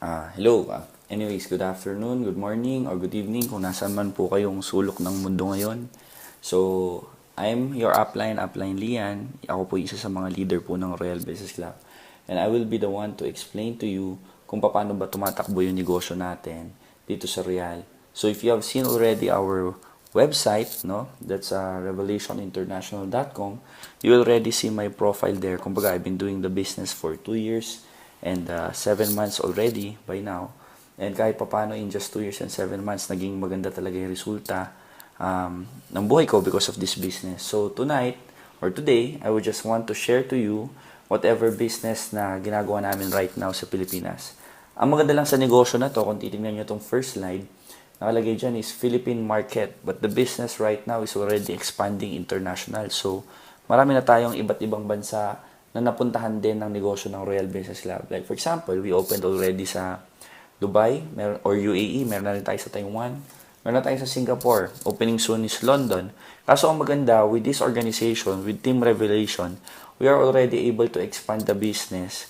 Hello. Anyways, good afternoon, good morning, or good evening kung nasaan man po kayong sulok ng mundo ngayon. So, I'm your upline Lian. Ako po isa sa mga leader po ng Royal Business Club. And I will be the one to explain to you kung paano ba tumatakbo yung negosyo natin dito sa Real. So, if you have seen already our website, no, that's revelationinternational.com, you will already see my profile there. Kumbaga, I've been doing the business for 2 years and 7 months already by now. And kahit papano in just 2 years and 7 months, naging maganda talaga yung resulta ng buhay ko because of this business. So tonight, or today, I would just want to share to you whatever business na ginagawa namin right now sa Pilipinas. Ang maganda lang sa negosyo na to, kung titignan nyo itong first slide, nakalagay dyan is Philippine market. But the business right now is already expanding international. So marami na tayong iba't ibang bansa na napuntahan din ng negosyo ng Royal Business Club. Like for example, we opened already sa Dubai or UAE, meron na rin tayo sa Taiwan, meron na tayo sa Singapore, opening soon is London. Kaso ang maganda, with this organization, with Team Revelation, we are already able to expand the business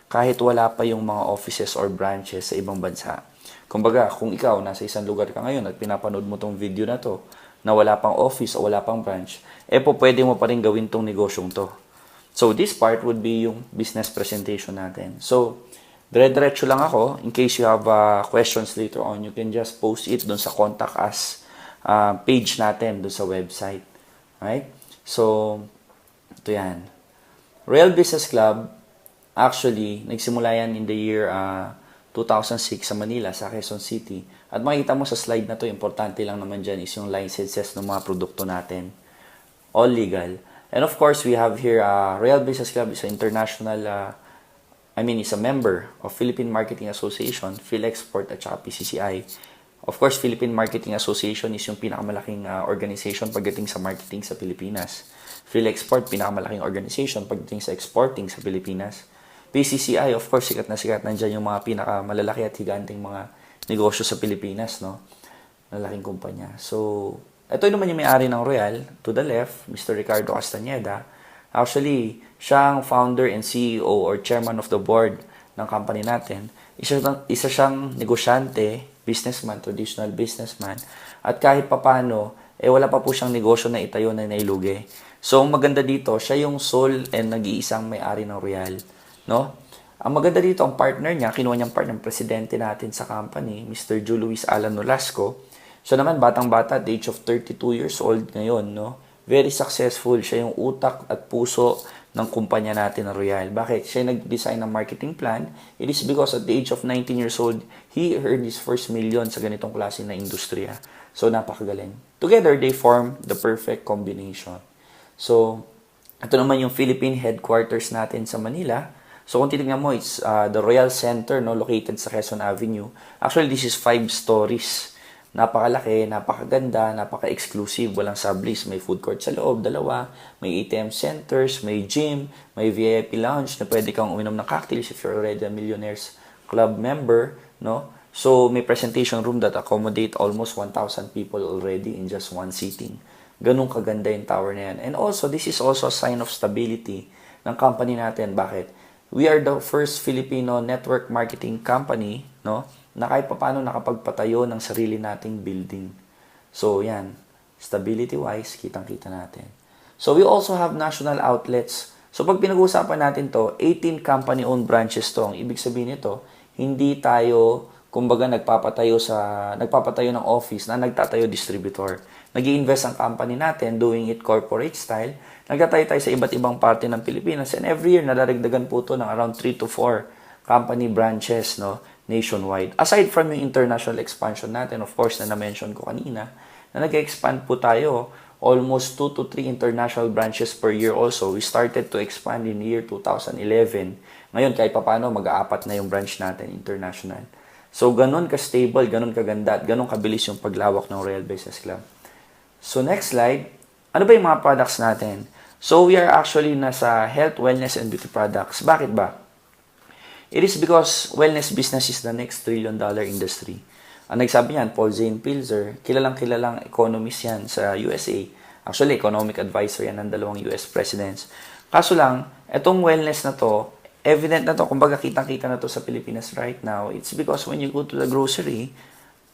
kahit wala pa yung mga offices or branches sa ibang bansa. Kumbaga, kung ikaw nasa isang lugar ka ngayon at pinapanood mo tong video na to, na wala pang office o wala pang branch, pwede mo pa rin gawin tong negosyong to. So, this part would be yung business presentation natin. So, dire-diretso lang ako. In case you have questions later on, you can just post it dun sa contact us page natin dun sa website. Right? So, ito yan. Royal Business Club, actually, nagsimula yan in the year 2006 sa Manila, sa Quezon City. At makikita mo sa slide na to, importante lang naman dyan is yung licenses ng mga produkto natin. All legal. And of course, we have here Royal Business Club is an international, is a member of Philippine Marketing Association, PhilExport at saka PCCI. Of course, Philippine Marketing Association is yung pinakamalaking organization pagdating sa marketing sa Pilipinas. PhilExport, pinakamalaking organization pagdating sa exporting sa Pilipinas. PCCI, of course, sikat na nandiyan yung mga pinakamalalaki at higanting mga negosyo sa Pilipinas, no? Malaking kumpanya. So, ito naman yung may-ari ng Royal, to the left, Mr. Ricardo Castañeda. Actually, siya ang founder and CEO or chairman of the board ng company natin. Isa siyang negosyante, businessman, traditional businessman. At kahit papano, wala pa po siyang negosyo na itayo na nailugi. So, ang maganda dito, siya yung sole and nag-iisang may-ari ng Royal. No? Ang maganda dito, ang partner niya, kinuha niyang partner, presidente natin sa company, Mr. Joe Luis Alan Nolasco. Siya naman, batang-bata, at the age of 32 years old ngayon, no? Very successful. Siya yung utak at puso ng kumpanya natin na Royal. Bakit? Siya yung nag-design ng marketing plan. It is because at the age of 19 years old, he earned his first million sa ganitong klase na industriya. So, napakagaling. Together, they form the perfect combination. So, ito naman yung Philippine headquarters natin sa Manila. So, kung titignan mo, it's the Royal Center, no, located sa Quezon Avenue. Actually, this is 5 stories. Napakalaki, napakaganda, napaka-exclusive, walang sublease, may food court sa loob, 2, may ATM centers, may gym, may VIP lounge na pwede kang uminom ng cocktails if you're already a Millionaires Club member, no? So, may presentation room that accommodate almost 1,000 people already in just one sitting. Ganun kaganda yung tower na yan. And also, this is also a sign of stability ng company natin. Bakit? We are the first Filipino network marketing company, no, na kahit paano nakapagpatayo ng sarili nating building. So, yan. Stability-wise, kitang-kita natin. So, we also have national outlets. So, pag pinag-uusapan natin to, 18 company-owned branches to. Ang ibig sabihin nito, hindi tayo, kumbaga, nagpapatayo ng office na nagtatayo distributor. Nag-i-invest ang company natin, doing it corporate style. Nagtatayo tayo sa iba't ibang parte ng Pilipinas. And every year, nadaragdagan po to ng around 3 to 4 company branches, no, nationwide. Aside from yung international expansion natin, of course, na na-mention ko kanina, na nag-expand po tayo, almost 2 to 3 international branches per year also. We started to expand in year 2011. Ngayon, kahit papano, mag-aapat na yung branch natin, international. So, ganun ka-stable, ganun kaganda, at ganun kabilis yung paglawak ng Royal Business Club. So, next slide. Ano ba yung mga products natin? So, we are actually nasa health, wellness, and beauty products. Bakit ba? It is because wellness business is the next trillion-dollar industry. Ang nagsabi niyan, Paul Zane Pilzer, kilalang economist yan sa USA. Actually, economic advisor yan ng 2 US presidents. Kaso lang, itong wellness na to, evident na to, kumbaga kitang-kita na to sa Pilipinas right now. It's because when you go to the grocery,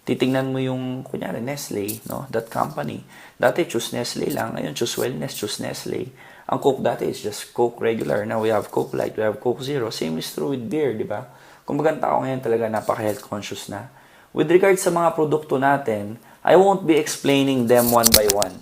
titingnan mo yung, kunyari, Nestle, no? That company. Dati, choose Nestle lang. Ngayon, choose Wellness, choose Nestle. Ang Coke dati is just Coke regular. Now, we have Coke Light, we have Coke Zero. Same is true with beer, di ba? Kumbaga, ang tao ngayon talaga napaka-health conscious na. With regards sa mga produkto natin, I won't be explaining them one by one.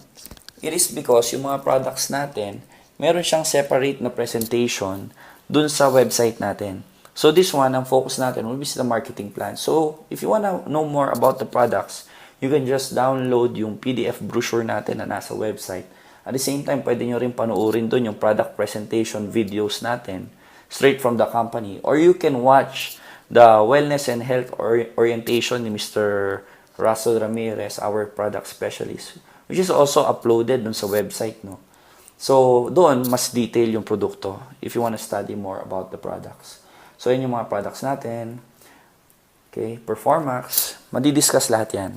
It is because yung mga products natin, meron siyang separate na presentation dun sa website natin. So this one, ang focus natin will be sa marketing plan. So if you wanna know more about the products, you can just download yung PDF brochure natin na nasa website. At the same time, pwede nyo rin panoorin dun yung product presentation videos natin straight from the company. Or you can watch the wellness and health orientation ni Mr. Russell Ramirez, our product specialist, which is also uploaded dun sa website, no? So, doon, mas detail yung produkto if you want to study more about the products. So, yun yung mga products natin. Okay, Performax. Madidiscuss lahat yan.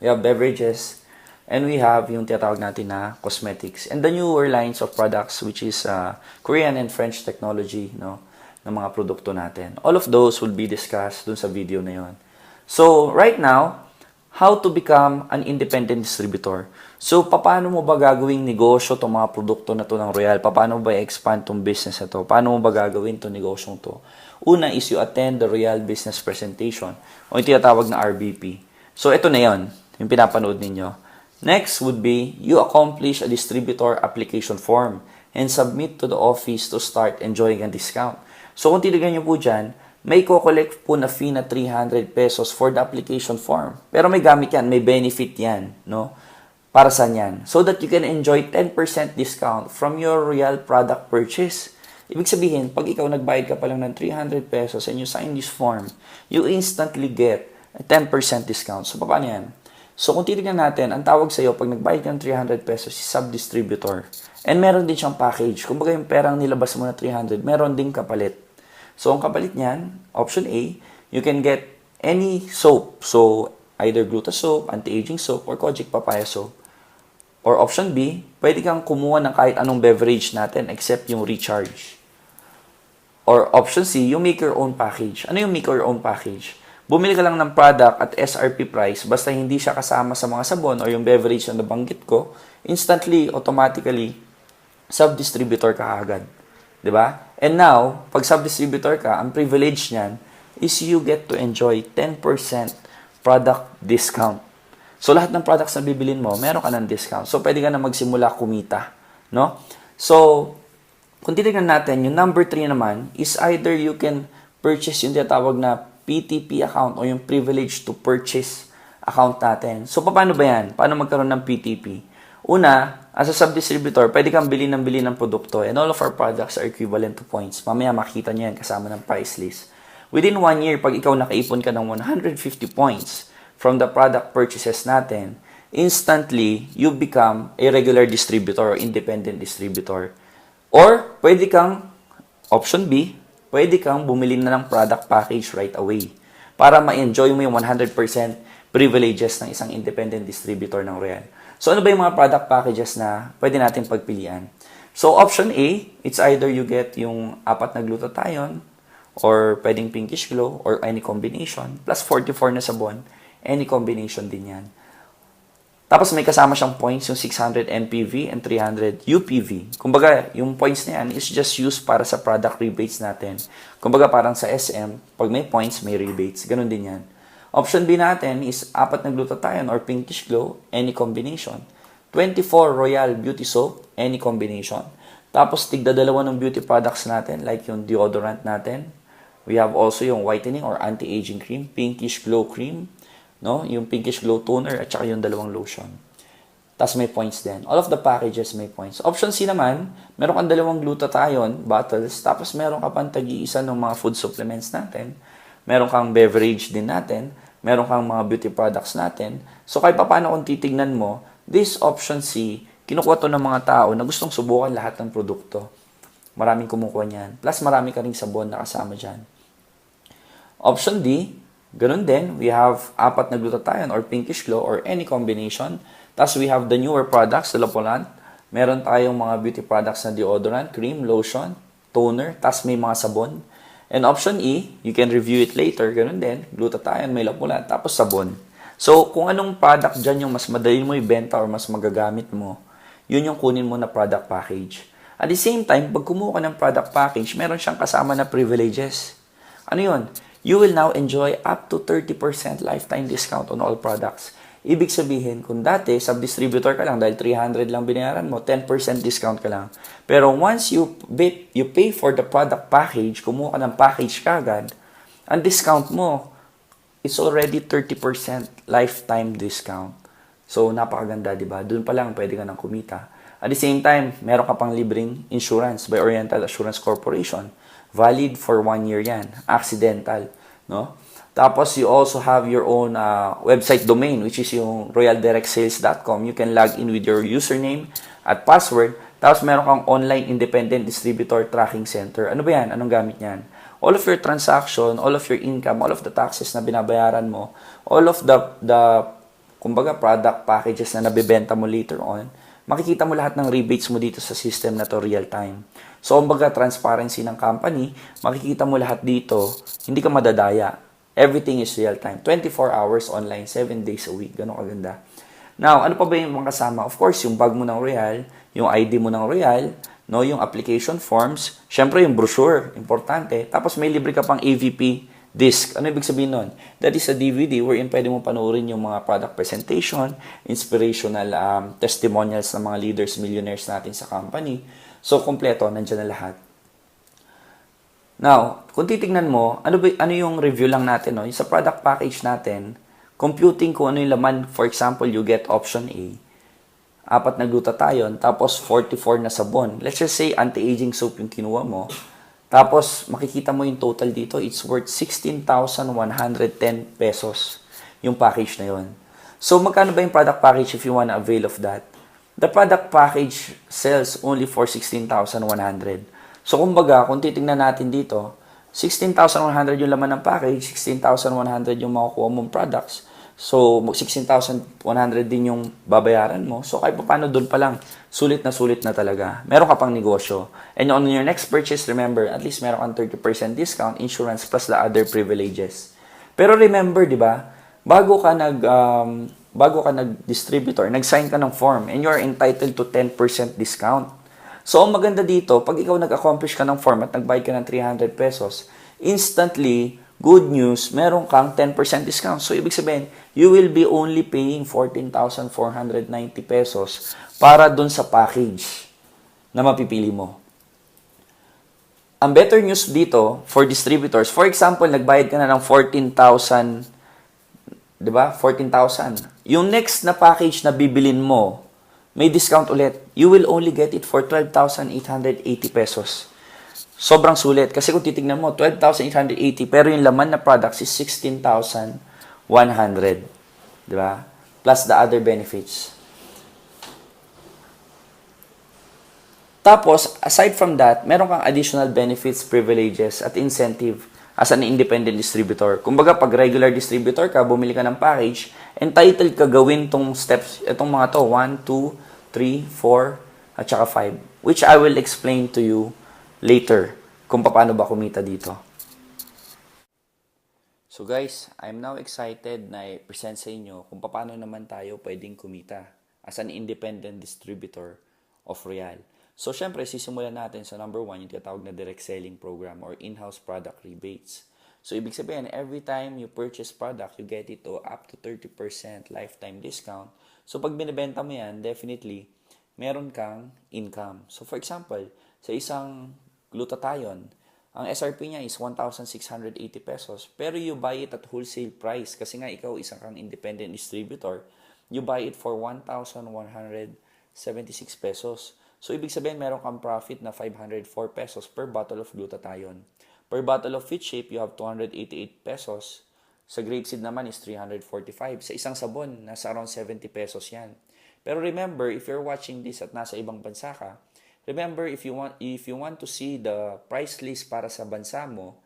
We have beverages. And we have yung tinatawag natin na cosmetics. And the newer lines of products, which is Korean and French technology, no, ng mga produkto natin. All of those will be discussed dun sa video na yun. So, right now, how to become an independent distributor. So, paano mo ba gagawing negosyo itong mga produkto na to ng Royal? Paano mo ba i-expand itong business na to? Paano mo ba gagawin itong negosyong to? Una is you attend the Royal Business Presentation o yung tinatawag na RBP. So, ito na yon, yung pinapanood ninyo. Next would be, you accomplish a distributor application form and submit to the office to start enjoying a discount. So, kung tinignan nyo po dyan, may ko-collect po na fee na 300 pesos for the application form. Pero may gamit yan, may benefit yan, no? Para saan yan? So that you can enjoy 10% discount from your real product purchase. Ibig sabihin, pag ikaw nagbayad ka pa lang ng 300 pesos and you sign this form, you instantly get a 10% discount. So, paano yan? So, kung titignan natin, ang tawag sa'yo, pag nagbayad ka ng 300 pesos, si sub-distributor. And meron din siyang package. Kung baga yung perang nilabas mo na 300, meron din kapalit. So, ang kapalit niyan, option A, you can get any soap. So, either Gluta soap, anti-aging soap, or Kojic papaya soap. Or option B, pwede kang kumuha ng kahit anong beverage natin except yung recharge. Or option C, you make your own package. Ano yung make your own package? Bumili ka lang ng product at SRP price, basta hindi siya kasama sa mga sabon or yung beverage na nabanggit ko, instantly, automatically, sub-distributor ka agad. Diba? And now, pag sub-distributor ka, ang privilege niyan is you get to enjoy 10% product discount. So, lahat ng products na bibilin mo, meron ka ng discount. So, pwede ka na magsimula kumita. No? So, kung titignan natin, yung number 3 naman is either you can purchase yung tinatawag na PTP account o yung privilege to purchase account natin. So, paano ba yan? Paano magkaroon ng PTP? Una, as a sub-distributor, pwede kang bili ng produkto and all of our products are equivalent to points. Mamaya makita nyo yan kasama ng price list. Within 1 year, pag ikaw nakaipon ka ng 150 points from the product purchases natin, instantly, you become a regular distributor or independent distributor. Or, pwede kang, option B, pwede kang bumili na ng product package right away para ma-enjoy mo yung 100% privileges ng isang independent distributor ng Royal. So, ano ba yung mga product packages na pwede natin pagpilian? So, option A, it's either you get yung 4 na glutathione or pwedeng pinkish glow or any combination plus 44 na sabon. Any combination din yan. Tapos may kasama siyang points, yung 600 MPV and 300 UPV. Kumbaga, yung points na yan is just used para sa product rebates natin. Kumbaga, parang sa SM, pag may points, may rebates. Ganun din yan. Option B natin is 4 na glutathione or pinkish glow, any combination. 24 Royal Beauty Soap, any combination. Tapos, tigda-dalawa ng beauty products natin, like yung deodorant natin. We have also yung whitening or anti-aging cream, pinkish glow cream, no? Yung pinkish glow toner at saka yung 2 lotion. Tapos may points din. All of the packages may points. Option C naman, meron kang 2 glutathione bottles, tapos meron ka pang tag-iisa ng mga food supplements natin. Meron kang beverage din natin. Meron kang mga beauty products natin. So kahit paano kung titignan mo, this option C, kinukuha to ng mga tao na gustong subukan lahat ng produkto. Maraming kumukuha niyan. Plus marami ka ring sabon na kasama dyan. Option D, ganun din, we have 4 na glutathione or pinkish glow or any combination. Tapos we have the newer products, the Lapolant. Meron tayong mga beauty products na deodorant, cream, lotion. toner, tas may mga sabon. And option E, you can review it later, ganun din, glutathione, may lapulan, tapos sabon. So, kung anong product dyan yung mas madali mo ibenta or mas magagamit mo, yun yung kunin mo na product package. At the same time, pag kumuha ka ng product package, meron siyang kasama na privileges. Ano yun? You will now enjoy up to 30% lifetime discount on all products. Ibig sabihin, kung dati, sub-distributor ka lang dahil 300 lang binayaran mo, 10% discount ka lang. Pero once you pay for the product package, kumuha ka ng package kagad, ang discount mo, it's already 30% lifetime discount. So, napakaganda, di ba? Doon pa lang pwede ka nang kumita. At the same time, meron ka pang libreng insurance by Oriental Assurance Corporation. Valid for 1 year yan. Accidental. No? Tapos, you also have your own website domain, which is yung royaldirectsales.com. You can log in with your username at password. Tapos, meron kang online independent distributor tracking center. Ano ba yan? Anong gamit yan? All of your transaction, all of your income, all of the taxes na binabayaran mo, all of the kumbaga, product packages na nabibenta mo later on, makikita mo lahat ng rebates mo dito sa system na to real time. So, kumbaga, transparency ng company, makikita mo lahat dito, hindi ka madadaya. Everything is real time. 24 hours online, 7 days a week. Ganun kaganda. Now, ano pa ba yung mga kasama? Of course, yung bag mo ng Royal, yung ID mo ng Royal, no, yung application forms, syempre yung brochure, importante. Tapos may libre ka pang AVP disc. Ano ibig sabihin nun? That is a DVD wherein pwede mo panoorin yung mga product presentation, inspirational testimonials ng mga leaders, millionaires natin sa company. So, kompleto, nandiyan na lahat. Now, kung titignan mo, ano yung review lang natin, no? Yung sa product package natin, computing kung ano yung laman, for example, you get option A, 4 na glutathione, tapos 44 na sabon. Let's just say, anti-aging soap yung kinuha mo. Tapos, makikita mo yung total dito, it's worth 16,110 pesos yung package na yun. So, magkano ba yung product package if you wanna avail of that? The product package sells only for 16,100. So, kumbaga, kung titingnan natin dito, 16,100 yung laman ng package, 16,100 yung makukuha mong products. So, 16,100 din yung babayaran mo. So, kahit paano doon pa lang, sulit na talaga. Meron ka pang negosyo. And on your next purchase, remember, at least meron kang 30% discount, insurance, plus the other privileges. Pero remember, di ba, bago ka nag-distributor, nag-sign ka ng form, and you are entitled to 10% discount. So, ang maganda dito, pag ikaw nag-accomplish ka ng form at nagbayad ka ng 300 pesos, instantly, good news, meron kang 10% discount. So, ibig sabihin, you will be only paying 14,490 pesos para dun sa package na mapipili mo. Ang better news dito for distributors, for example, nagbayad ka na ng 14,000, di ba? 14,000. Yung next na package na bibilin mo, may discount ulit. You will only get it for 12,880 pesos. Sobrang sulit. Kasi kung titignan mo, 12,880, pero yung laman na products is 16,100. Di ba? Plus the other benefits. Tapos, aside from that, meron kang additional benefits, privileges, at incentive as an independent distributor. Kumbaga, pag regular distributor ka, bumili ka ng package, entitled ka gawin tong steps, itong mga to, 1, 2, 3, 4, at saka 5. Which I will explain to you later kung paano ba kumita dito. So guys, I'm now excited na i-present sa inyo kung paano naman tayo pwedeng kumita as an independent distributor of Royal. So syempre, sisimulan natin sa number 1, yung tinatawag na direct selling program or in-house product rebates. So ibig sabihin, every time you purchase product, you get it to up to 30% lifetime discount. So pag binibenta mo yan, definitely, meron kang income. So for example, sa isang glutathione, ang SRP niya is 1,680 pesos. Pero you buy it at wholesale price kasi nga ikaw isang kang independent distributor. You buy it for 1,176 pesos. So, ibig sabihin, meron kang profit na 504 pesos per bottle of glutathione. Per bottle of Fit Shape, you have 288 pesos. Sa grapeseed naman is 345. Sa isang sabon, nasa around 70 pesos yan. Pero remember, if you're watching this at nasa ibang bansa ka, remember, if you want to see the price list para sa bansa mo,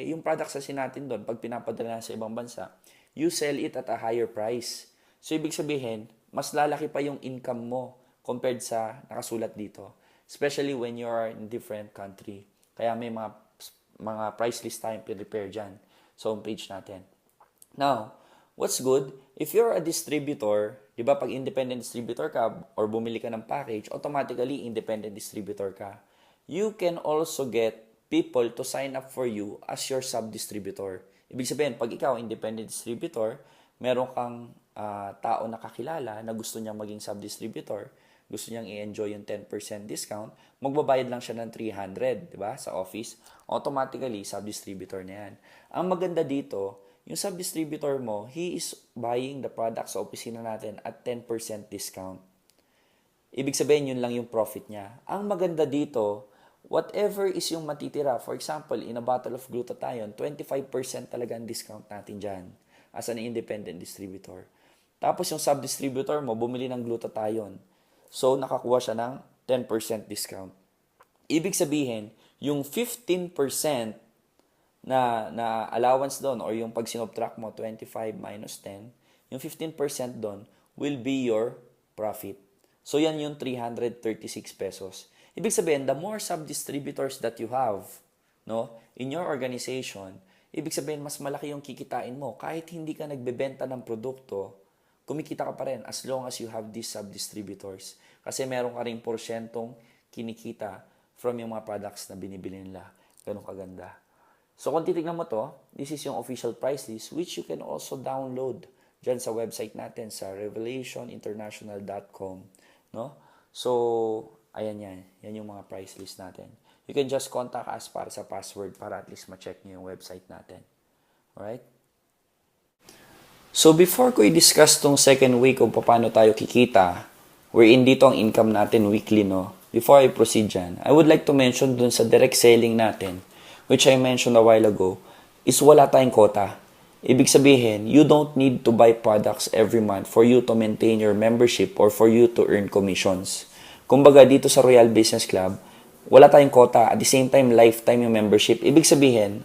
yung products kasi natin doon, pag pinapadala sa ibang bansa, you sell it at a higher price. So, ibig sabihin, mas lalaki pa yung income mo compared sa nakasulat dito. Especially when you are in different country. Kaya may mga price list tayong prepare dyan sa homepage natin. Now, what's good, if you're a distributor, di ba pag independent distributor ka or bumili ka ng package, automatically independent distributor ka. You can also get people to sign up for you as your sub-distributor. Ibig sabihin, pag ikaw independent distributor, meron kang tao na kakilala na gusto niyang maging sub-distributor, gusto niyang i-enjoy yung 10% discount, magbabayad lang siya ng 300, di ba, sa office. Automatically, sub-distributor na yan. Ang maganda dito, yung sub-distributor mo, he is buying the product sa opisina natin at 10% discount. Ibig sabihin, yun lang yung profit niya. Ang maganda dito, whatever is yung matitira, for example, in a bottle of glutathione, 25% talaga ang discount natin dyan as an independent distributor. Tapos yung sub-distributor mo, bumili ng glutathione. So, nakakuha siya ng 10% discount. Ibig sabihin, yung 15% na allowance doon or yung pag sinubtract mo, 25 minus 10, yung 15% doon will be your profit. So, yan yung 336 pesos. Ibig sabihin, the more sub-distributors that you have in your organization, ibig sabihin, mas malaki yung kikitain mo. Kahit hindi ka nagbebenta ng produkto, kumikita ka pa rin as long as you have these sub-distributors. Kasi meron ka rin porsyentong kinikita from yung mga products na binibili nila. Ganun kaganda. So kung titignan mo to, this is yung official price list which you can also download dyan sa website natin sa revelationinternational.com. No? So, ayan yan. Yan yung mga price list natin. You can just contact us para sa password para at least ma-check nyo yung website natin. Alright? So, before ko i-discuss tong second way kung paano tayo kikita, wherein dito ang income natin weekly, no? Before I proceed dyan, I would like to mention dun sa direct selling natin, which I mentioned a while ago, is wala tayong quota. Ibig sabihin, you don't need to buy products every month for you to maintain your membership or for you to earn commissions. Kumbaga, dito sa Royal Business Club, wala tayong quota. At the same time, lifetime yung membership. Ibig sabihin,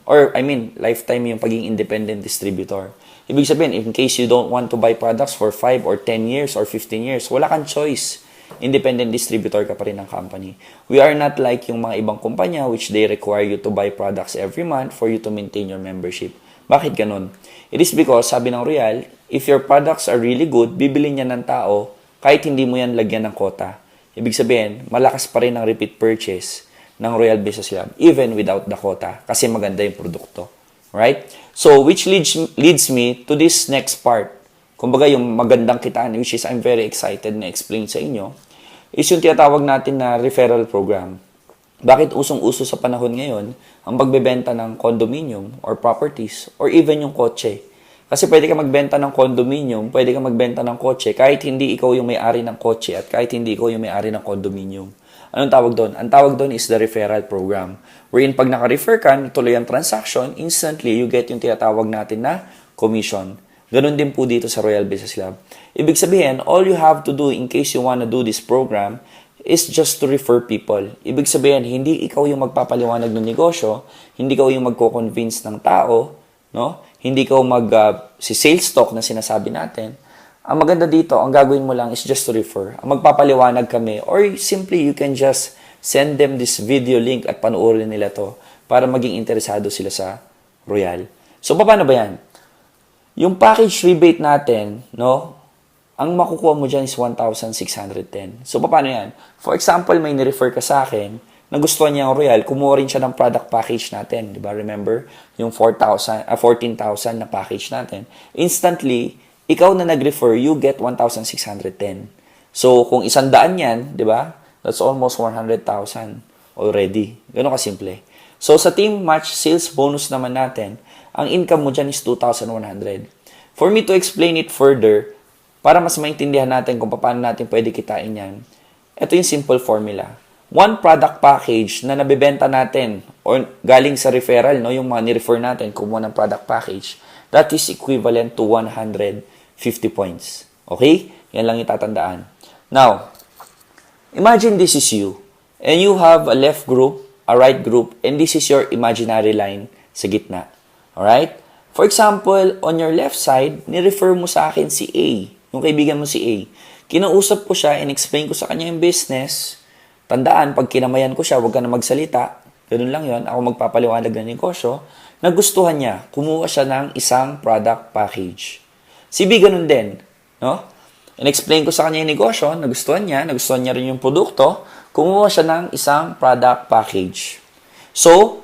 lifetime yung pagiging independent distributor. Ibig sabihin, in case you don't want to buy products for 5 or 10 years or 15 years, wala kang choice. Independent distributor ka pa rin ng company. We are not like yung mga ibang kumpanya which they require you to buy products every month for you to maintain your membership. Bakit ganun? It is because, sabi ng Royal, if your products are really good, bibili niya ng tao kahit hindi mo yan lagyan ng quota. Ibig sabihin, malakas pa rin ang repeat purchase ng Royal Business Club even without the quota kasi maganda yung produkto. Right? So, which leads me to this next part. Kumbaga, yung magandang kitaan, which is I'm very excited na explain sa inyo, is yung tinatawag natin na referral program. Bakit usong-uso sa panahon ngayon ang pagbebenta ng condominium or properties or even yung kotse? Kasi pwede ka magbenta ng condominium, pwede ka magbenta ng kotse kahit hindi ikaw yung may-ari ng kotse at kahit hindi ikaw yung may-ari ng condominium. Anong tawag doon? Ang tawag doon is the referral program. Wherein pag naka-refer ka, tuloy ang transaction, instantly you get yung tinatawag natin na commission. Ganun din po dito sa Royal Business Club. Ibig sabihin, all you have to do in case you wanna do this program is just to refer people. Ibig sabihin, hindi ikaw yung magpapaliwanag ng negosyo, hindi ikaw yung magko-convince ng tao, no? Hindi ikaw si sales talk na sinasabi natin. Ang maganda dito, ang gagawin mo lang is just to refer. Ang magpapaliwanag kami or simply you can just send them this video link at panoorin nila to para maging interesado sila sa Royal. So, paano ba yan? Yung package rebate natin, no? Ang makukuha mo dyan is 1,610. So, paano yan? For example, may ni-refer ka sa akin na gusto niya ang Royal, kumuha rin siya ng product package natin. Diba? Remember? Yung 14,000 na package natin. Instantly, ikaw na nag-refer, you get 1,610. So, kung 100 yan, di ba? That's almost 100,000 already. Ganun kasimple. So, sa team match sales bonus naman natin, ang income mo dyan is 2,100. For me to explain it further, para mas maintindihan natin kung paano natin pwede kitain yan, ito yung simple formula. One product package na nabibenta natin or galing sa referral, no, yung mga ni-refer natin, kumuha ng product package, that is equivalent to 150 points. Okay? Yan lang itatandaan. Now, imagine this is you. And you have a left group, a right group, and this is your imaginary line sa gitna. Alright? For example, on your left side, ni-refer mo sa akin si A. Yung kaibigan mo si A. Kinausap ko siya and explain ko sa kanya yung business. Tandaan, pag kinamayan ko siya, huwag ka na magsalita. Ganun lang yon. Ako magpapaliwanag ng negosyo. Nagustuhan niya, kumuha siya ng isang product package. Si B, ganun din. No? In-explain ko sa kanya yung negosyo, nagustuhan niya rin yung produkto, kumuha siya ng isang product package. So,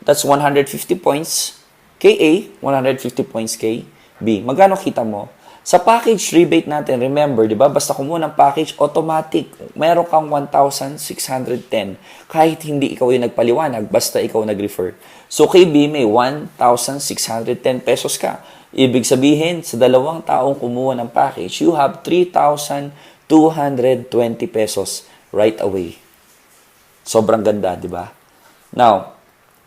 that's 150 points kay A, 150 points kay B. Magkano kita mo? Sa package rebate natin, remember, di ba? Basta kumuha ng package, automatic. Meron kang 1,610. Kahit hindi ikaw yung nagpaliwanag, basta ikaw nag-refer. So, kay B, may 1,610 pesos ka. Ibig sabihin, sa dalawang taong kumuha ng package, you have 3,220 pesos right away. Sobrang ganda, di ba? Now,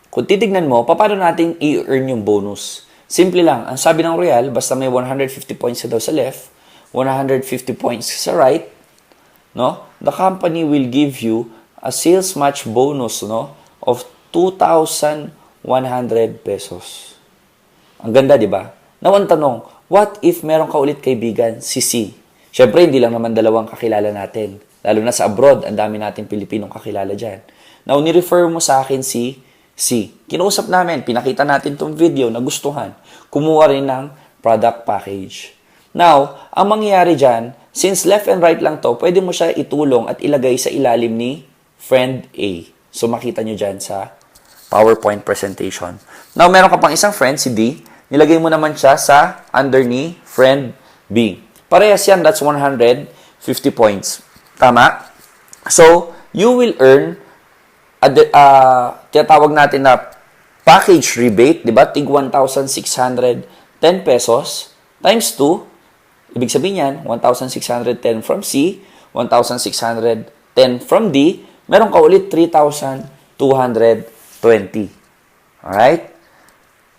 kung titignan mo, paano natin i-earn yung bonus? Simple lang. Ang sabi ng Royal, basta may 150 points daw sa left, 150 points sa right, no? The company will give you a sales match bonus, no, of 2,100 pesos. Ang ganda, di ba? Now, ang tanong, what if meron ka ulit kaibigan, si C? Siyempre, hindi lang naman dalawang kakilala natin. Lalo na sa abroad, ang dami nating Pilipinong kakilala dyan. Now, ni-refer mo sa akin si C. Kinausap namin, pinakita natin tong video, nagustuhan. Kumuha rin ng product package. Now, ang mangyayari dyan, since left and right lang to, pwede mo siya itulong at ilagay sa ilalim ni friend A. So, makita nyo dyan sa PowerPoint presentation. Now, meron ka pang isang friend, si D. Nilagay mo naman siya sa under ni friend B. Parehas yan, that's 150 points. Tama? So, you will earn tinatawag natin na package rebate, di ba? Tig 1,610 pesos times 2. Ibig sabihin yan, 1,610 from C, 1,610 from D. Meron ka ulit 3,220. Alright?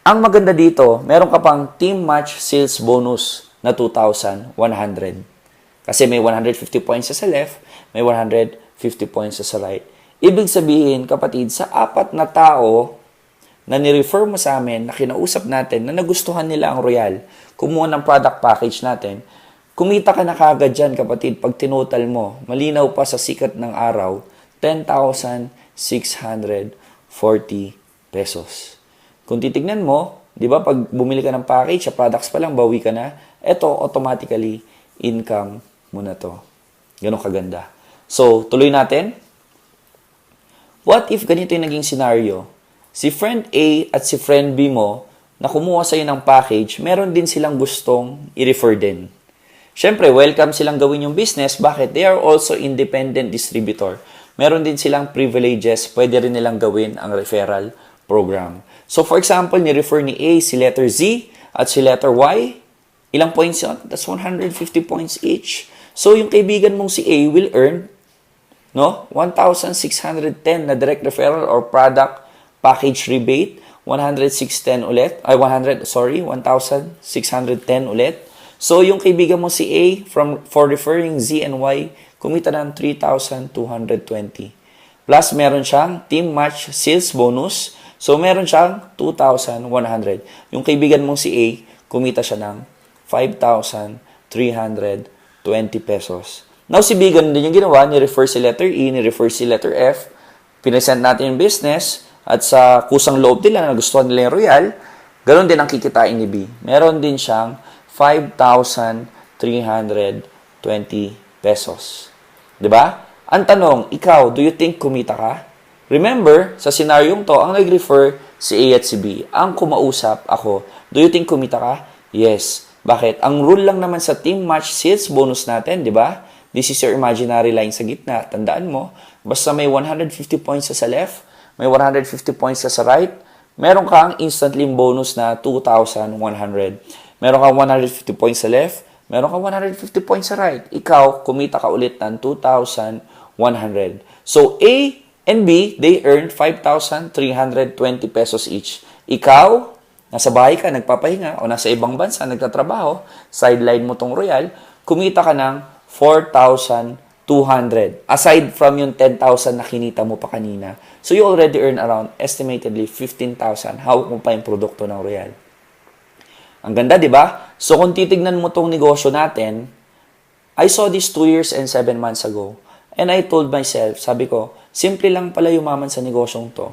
Ang maganda dito, meron ka pang team match sales bonus na 2,100. Kasi may 150 points sa left, may 150 points sa right. Ibig sabihin, kapatid, sa 4 na tao na nirefer mo sa amin, na kinausap natin, na nagustuhan nila ang Royal, kumuha ng product package natin, kumita ka na kagad dyan, kapatid, pag tinotal mo, malinaw pa sa sikat ng araw, 10,640 pesos. Kung titignan mo, di ba, pag bumili ka ng package, sa products pa lang, bawi ka na, eto, automatically, income mo na to. Ganun kaganda. So, tuloy natin. What if ganito yung naging scenario? Si friend A at si friend B mo na kumuha sa'yo ng package, meron din silang gustong i-refer din. Siyempre, welcome silang gawin yung business. Bakit? They are also independent distributor. Meron din silang privileges. Pwede rin nilang gawin ang referral program. So, for example, ni-refer ni A si letter Z at si letter Y. Ilang points yun? That's 150 points each. So, yung kaibigan mong si A will earn 1,610 na direct referral or product package rebate, 1,610 ulit, 1,610 ulit. So, yung kaibigan mo si A, for referring Z and Y, kumita ng 3,220. Plus, meron siyang team match sales bonus. So, meron siyang 2,100. Yung kaibigan mong si A, kumita siya ng 5,320 pesos. Now, si B, ganun din yung ginawa. Ni-refer si letter E, ni-refer si letter F. Pinesent natin yung business. At sa kusang loob nila, nagustuhan nila yung Royal, ganun din ang kikitain ni B. Meron din siyang 5,320 pesos. Diba? Ang tanong, ikaw, do you think kumita ka? Remember, sa senaryong to, ang nag-refer si A at si B. Ang kumausap, ako. Do you think kumita ka? Yes. Bakit? Ang rule lang naman sa team match sales bonus natin, di ba? This is your imaginary line sa gitna. Tandaan mo, basta may 150 points sa left, may 150 points sa right, meron kang instantly bonus na 2,100. Meron kang 150 points sa left, meron kang 150 points sa right. Ikaw, kumita ka ulit ng 2,100. So, A and B, they earned 5,320 pesos each. Ikaw, nasa bahay ka, nagpapahinga, o nasa ibang bansa, nagtatrabaho, sideline mo tong Royal, kumita ka ng 4,200. Aside from yung 10,000 na kinita mo pa kanina. So, you already earn around estimatedly 15,000. Hawak mo pa yung produkto ng Royal. Ang ganda, di ba? So, kung titignan mo tong negosyo natin, I saw this 2 years and 7 months ago. And I told myself, sabi ko, simple lang pala yumaman sa negosyong to.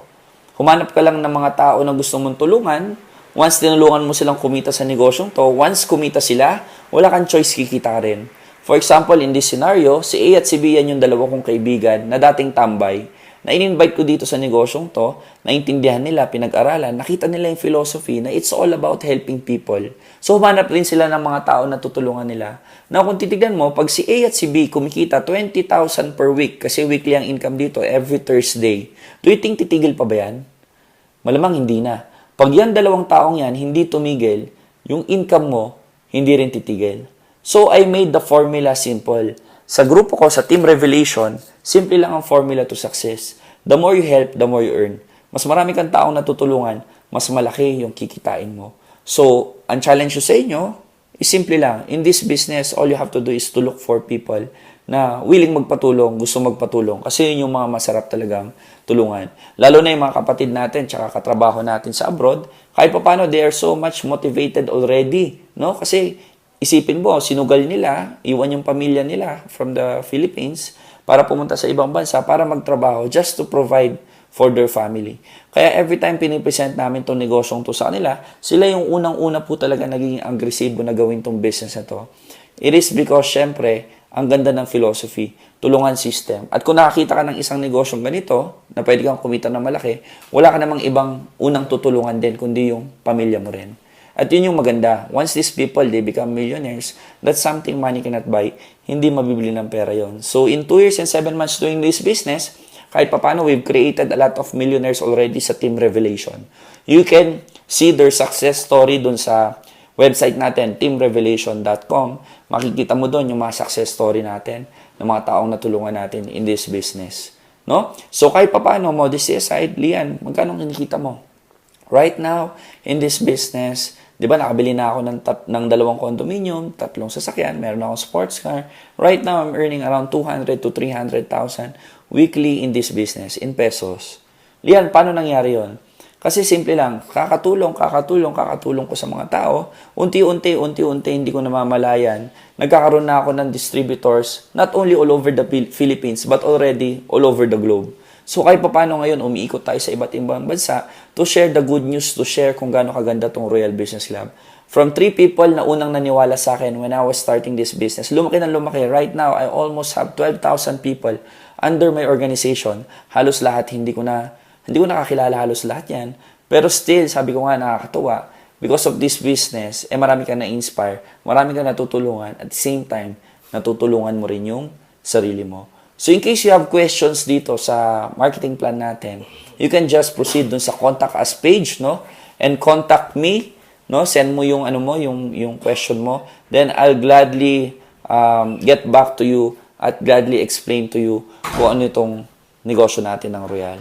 Humanap ka lang ng mga tao na gusto mong tulungan. Once tinulungan mo silang kumita sa negosyong to, once kumita sila, wala kang choice, kikita rin. For example, in this scenario, si A at si B yan yung dalawa kong kaibigan na dating tambay, na in-invite ko dito sa negosyong to, naintindihan nila, pinag-aralan, nakita nila yung philosophy na it's all about helping people. So, humanap rin sila ng mga tao na tutulungan nila. Now, kung titignan mo, pag si A at si B kumikita 20,000 per week, kasi weekly ang income dito every Thursday, do you think titigil pa ba yan? Malamang hindi na. Pag yan dalawang taong yan, hindi tumigil, yung income mo, hindi rin titigil. So, I made the formula simple. Sa grupo ko, sa Team Revelation, simple lang ang formula to success. The more you help, the more you earn. Mas marami kang taong natutulungan, mas malaki yung kikitain mo. So, ang challenge ko sa inyo is simple lang. In this business, all you have to do is to look for people na willing magpatulong, gusto magpatulong. Kasi yun yung mga masarap talagang tulungan. Lalo na yung mga kapatid natin, tsaka katrabaho natin sa abroad, kahit pa paano, they are so much motivated already. No? Kasi isipin mo, sinugal nila, iwan yung pamilya nila from the Philippines para pumunta sa ibang bansa para magtrabaho just to provide for their family. Kaya every time pinipresent namin itong negosyong to sa kanila, sila yung unang-una po talaga naging agresibo na gawin itong business na to. It is because, syempre, ang ganda ng philosophy, tulungan system. At kung nakakita ka ng isang negosyong ganito, na pwede kang kumita ng malaki, wala ka namang ibang unang tutulungan din, kundi yung pamilya mo rin. At yun yung maganda. Once these people, they become millionaires, that's something money cannot buy. Hindi mabibili ng pera yon. So, in 2 years and 7 months doing this business, kahit papano, we've created a lot of millionaires already sa Team Revelation. You can see their success story dun sa website natin, teamrevelation.com. Makikita mo dun yung mga success story natin, ng mga taong natulungan natin in this business. No? So, kahit papano, modesty aside, Lian, magkano kinikita mo? Right now, in this business, di ba, nakabili na ako ng 2 condominium, 3 sasakyan, meron akong sports car. Right now, I'm earning around 200 to 300,000 weekly in this business, in pesos. Lian, paano nangyari yon? Kasi simple lang, kakatulong ko sa mga tao, unti-unti, hindi ko namamalayan. Nagkakaroon na ako ng distributors, not only all over the Philippines, but already all over the globe. So, kahit paano ngayon, umiikot tayo sa iba't ibang bansa to share the good news, to share kung gaano kaganda tong Royal Business Club. From 3 people na unang naniwala sa akin when I was starting this business, lumaki na lumaki. Right now, I almost have 12,000 people under my organization. Halos lahat, hindi ko nakakilala halos lahat yan. Pero still, sabi ko nga, nakakatuwa. Because of this business, marami ka na-inspire, marami ka natutulungan. At the same time, natutulungan mo rin yung sarili mo. So, in case you have questions dito sa marketing plan natin, you can just proceed dun sa contact us page, no? And contact me, no? Send mo yung yung question mo. Then, I'll gladly get back to you at gladly explain to you kung ano itong negosyo natin ng Royal.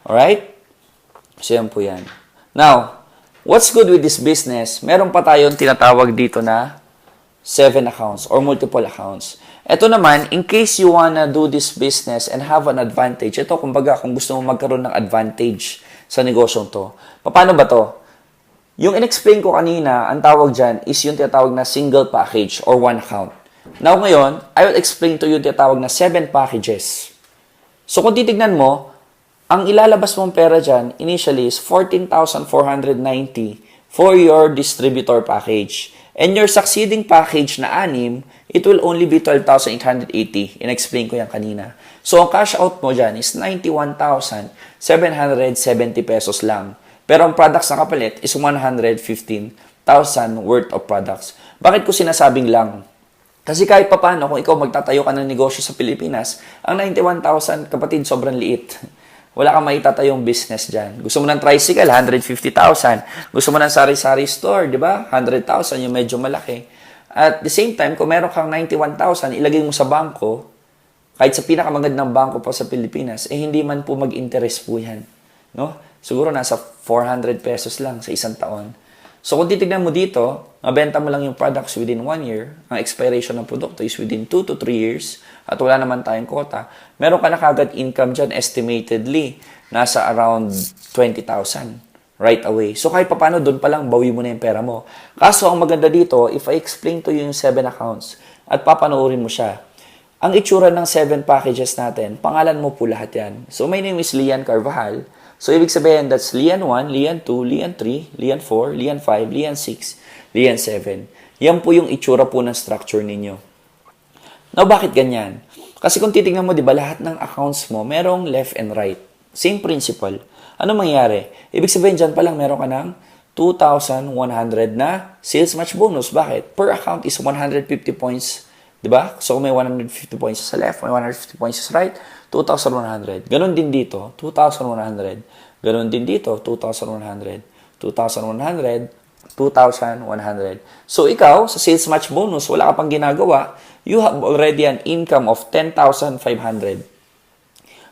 Alright? So, yan po yan. Now, what's good with this business? Meron pa tayong tinatawag dito na 7 accounts or multiple accounts. Ito naman, in case you wanna do this business and have an advantage, ito kumbaga kung gusto mo magkaroon ng advantage sa negosyong to. Paano ba to? Yung in-explain ko kanina, ang tawag dyan is yung tinatawag na single package or 1 account. Now ngayon, I will explain to you yung tinatawag na 7 packages. So kung titignan mo, ang ilalabas mong pera dyan initially is 14,490 for your distributor package. And your succeeding package na 6, it will only be 12,880. In-explain ko yan kanina. So, ang cash out mo dyan is 91,770 pesos lang. Pero ang products na kapalit is 115,000 worth of products. Bakit ko sinasabing lang? Kasi kahit papano, kung ikaw magtatayo ka ng negosyo sa Pilipinas, ang 91,000, kapatid, sobrang liit. Wala kang maitatayong business dyan. Gusto mo ng tricycle, 150,000. Gusto mo ng sari-sari store, di ba? 100,000, yung medyo malaki. At the same time, kung meron kang 91,000, ilagay mo sa bangko, kahit sa pinakamagandang bangko pa sa Pilipinas, hindi man po mag-interest po yan. No? Siguro nasa 400 pesos lang sa isang taon. So kung titignan mo dito, mabenta mo lang yung products within 1 year, ang expiration ng produkto is within 2 to 3 years, at wala naman tayong quota, meron ka na kagad income dyan estimatedly, nasa around 20,000 right away. So kahit paano, doon pa lang, bawi mo na yung pera mo. Kaso ang maganda dito, if I explain to you yung 7 accounts, at papanoorin mo siya, ang itsura ng 7 packages natin, pangalan mo po lahat yan. So, my name is Lian Carvajal. So, ibig sabihin, that's Lian 1, Lian 2, Lian 3, Lian 4, Lian 5, Lian 6, Lian 7. Yan po yung itsura po ng structure ninyo. Now, bakit ganyan? Kasi kung titingnan mo, di ba, lahat ng accounts mo, merong left and right. Same principle. Ano mangyayari? Ibig sabihin, dyan pa lang meron ka ng 2,100 na sales match bonus. Bakit? Per account is 150 points. Diba? So, may 150 points sa left, may 150 points sa right, 2,100. Ganon din dito, 2,100. Ganon din dito, 2,100. 2,100, 2,100. So, ikaw, sa sales match bonus, wala ka pang ginagawa, you have already an income of 10,500.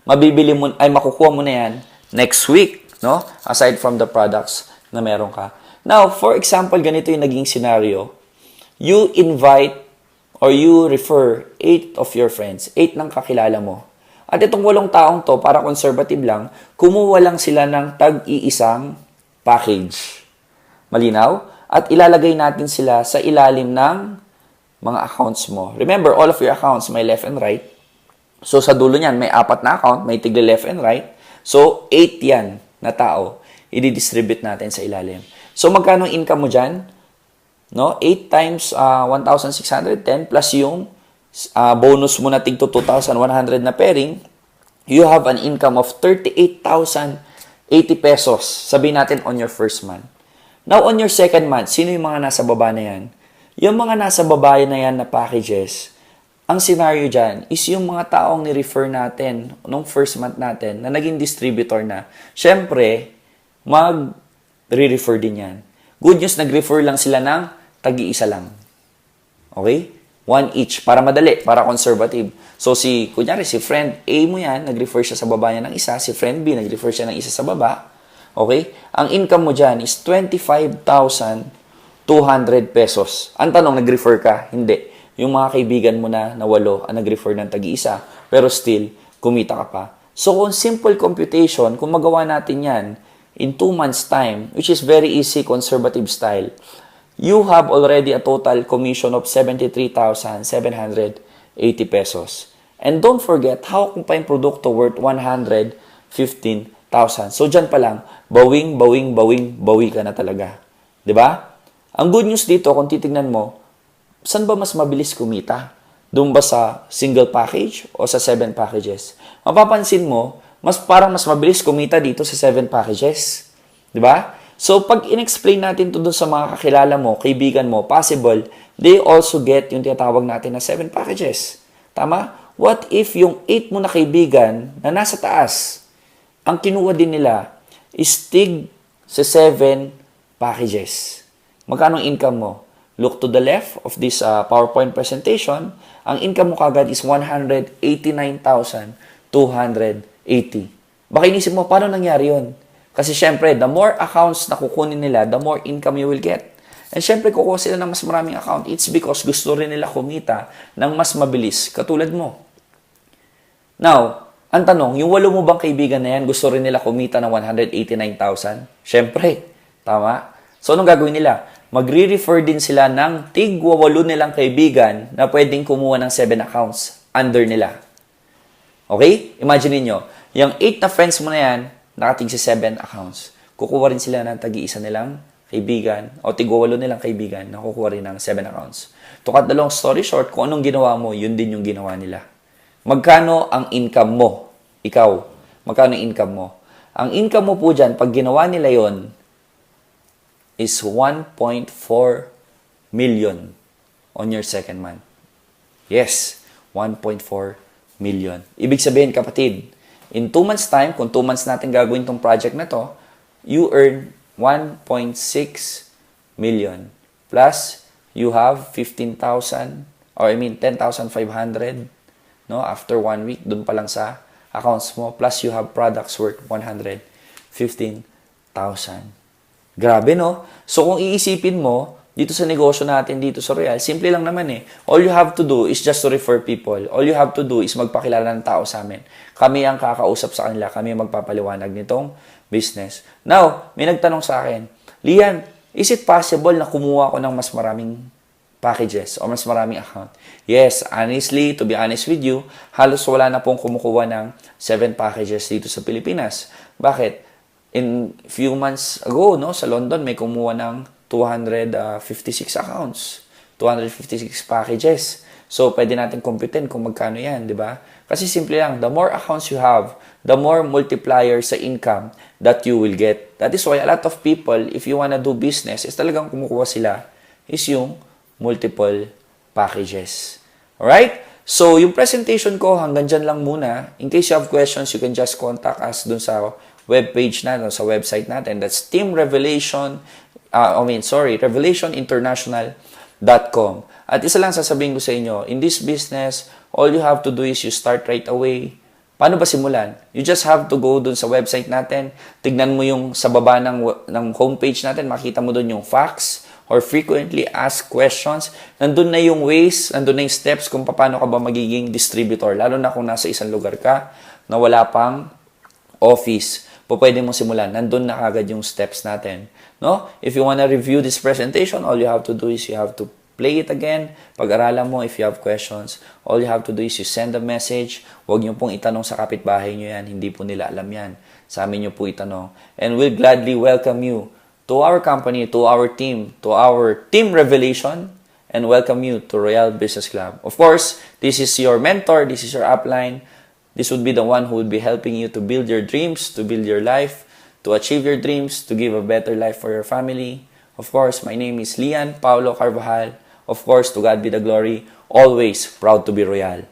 Mabibili mo, ay makukuha mo na yan next week, no? Aside from the products na meron ka. Now, for example, ganito yung naging scenario. You invite or you refer 8 of your friends, 8 ng kakilala mo. At itong 8 taong to, para conservative lang, kumuha lang sila ng tag-iisang package. Malinaw? At ilalagay natin sila sa ilalim ng mga accounts mo. Remember, all of your accounts may left and right. So, sa dulo niyan, may 4 na account, may tigli left and right. So, 8 yan na tao. I-distribute natin sa ilalim. So, magkano income mo dyan? No? 8 times 1,610 plus yung bonus mo na tigto 2,100 na pairing, you have an income of 38,080 pesos. Sabihin natin on your first month. Now, on your second month, sino yung mga nasa baba na yan? Yung mga nasa baba na yan na packages, ang scenario dyan is yung mga taong ni-refer natin nung first month natin na naging distributor na. Siyempre, mag-re-refer din yan. Good news, nag-refer lang sila ng tagi-isa lang. Okay? 1 each. Para madali, para conservative. So, kunyari, si friend A mo yan, nag-refer siya sa baba niya ng isa. Si friend B, nag-refer siya ng isa sa baba. Okay? Ang income mo dyan is 25,200 pesos. Ang tanong, nag-refer ka? Hindi. Yung mga kaibigan mo na 8 ang nag-refer ng tagi-isa. Pero still, kumita ka pa. So, kung simple computation, kung magawa natin yan in 2 months' time, which is very easy, conservative style, you have already a total commission of 73,780 pesos. And don't forget, hawak mo pa yung produkto worth 115,000. So, dyan pa lang, bawi ka na talaga. 'Di ba? Ang good news dito, kung titignan mo, saan ba mas mabilis kumita? Doon ba sa single package o sa 7 packages? Mapapansin mo, parang mas mabilis kumita dito sa 7 packages. 'Di ba? So, pag in-explain natin to doon sa mga kakilala mo, kaibigan mo, possible, they also get yung tinatawag natin na 7 packages. Tama? What if yung 8 mo na kaibigan na nasa taas, ang kinuha din nila is tig sa 7 packages? Magkano ang income mo? Look to the left of this PowerPoint presentation, ang income mo kagad is 189,280. Baka inisip mo, paano nangyari yun? Kasi syempre, the more accounts na kukunin nila, the more income you will get. And syempre, kukuha sila ng mas maraming account. It's because gusto rin nila kumita ng mas mabilis, katulad mo. Now, ang tanong, yung 8 mo bang kaibigan na yan, gusto rin nila kumita ng 189,000? Syempre, tama? So, anong gagawin nila? Magre-refer din sila ng tig-8 nilang kaibigan na pwedeng kumuha ng 7 accounts under nila. Okay? Imagine niyo, yung 8 na friends mo na yan, nakatig sa 7 accounts. Kukuha rin sila ng tagi-isa nilang kaibigan o tig-8 nilang kaibigan na kukuha rin ng 7 accounts. To cut the long story short, kung anong ginawa mo, yun din yung ginawa nila. Magkano ang income mo? Ikaw, magkano ang income mo? Ang income mo po dyan, pag ginawa nila yon is 1.4 million on your second month. Yes, 1.4 million. Ibig sabihin, kapatid, in 2 months time, kung 2 months natin gagawin tong project na to, you earn 1.6 million. Plus, you have 10,500, no? After 1 week, dun pa lang sa accounts mo. Plus, you have products worth 115,000. Grabe, no? So, kung iisipin mo, dito sa negosyo natin, dito sa Royal, simple lang naman eh. All you have to do is just to refer people. All you have to do is magpakilala ng tao sa amin. Kami ang kakausap sa kanila. Kami ang magpapaliwanag nitong business. Now, may nagtanong sa akin, Lian, is it possible na kumuha ko ng mas maraming packages o mas maraming account. Yes, honestly, to be honest with you, halos wala na pong kumukuha ng 7 packages dito sa Pilipinas. Bakit? In few months ago, no, sa London, may kumuha ng 256 accounts, 256 packages. So, pwede natin computein kung magkano yan, di ba? Kasi simple lang, the more accounts you have, the more multiplier sa income that you will get. That is why a lot of people, if you wanna do business, is talagang kumukuha sila is yung multiple packages. Alright? So, yung presentation ko, hanggang dyan lang muna. In case you have questions, you can just contact us dun sa webpage natin, sa website natin. That's revelationinternational.com. At isa lang sasabihin ko sa inyo, in this business, all you have to do is you start right away. Paano ba simulan? You just have to go dun sa website natin, tignan mo yung sa baba ng homepage natin, makita mo dun yung facts or frequently asked questions. Nandun na yung ways, nandun na yung steps kung paano ka ba magiging distributor. Lalo na kung nasa isang lugar ka na wala pang office. Pwede mo simulan. Nandun na agad yung steps natin. No? If you wanna review this presentation, all you have to do is you have to play it again. Pag-aralan mo if you have questions. All you have to do is you send a message. Huwag nyo pong itanong sa kapitbahay nyo yan. Hindi po nila alam yan. Sa amin nyo po itanong. And we'll gladly welcome you to our company, to our team Revelation, and welcome you to Royal Business Club. Of course, this is your mentor, this is your upline. This would be the one who would be helping you to build your dreams, to build your life, to achieve your dreams, to give a better life for your family. Of course, my name is Lian Paulo Carvajal. Of course, to God be the glory. Always proud to be Royal.